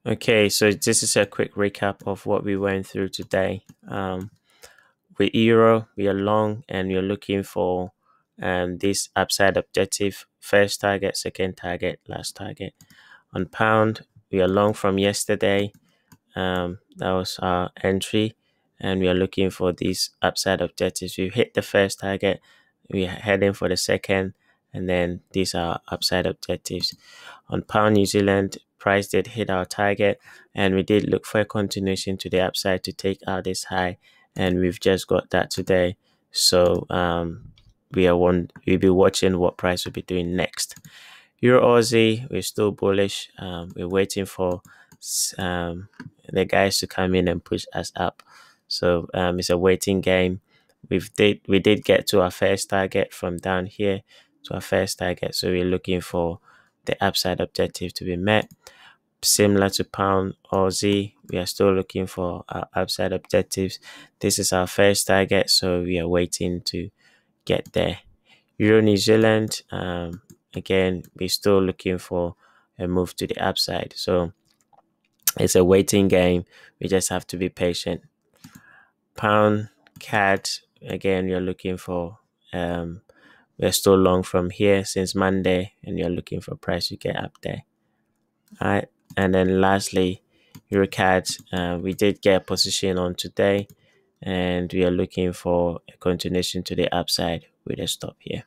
Okay, so this is a quick recap of what we went through today. With Euro, we are long and we are looking for this upside objective: first target, second target, last target. On Pound, we are long from yesterday. That was our entry, and we are looking for these upside objectives. We hit the first target, we are heading for the second, and then these are upside objectives. On Pound New Zealand, price did hit our target, and we did look for a continuation to the upside to take out this high, and we've just got that today. So we'll be watching what price will be doing next. Euro Aussie, we're still bullish. We're waiting for um, the guys to come in and push us up. So it's a waiting game. We did get to our first target from down here to our first target. So we're looking for the upside objective to be met. Similar to Pound Aussie, we are still looking for our upside objectives. This is our first target, so we are waiting to get there. Euro New Zealand, again, we're still looking for a move to the upside. So it's a waiting game. We just have to be patient. Pound CAD, again, you're looking for, we're still long from here since Monday, and you're looking for price to get up there. All right. And then lastly, EuroCAD, we did get a position on today, and we are looking for a continuation to the upside with a stop here.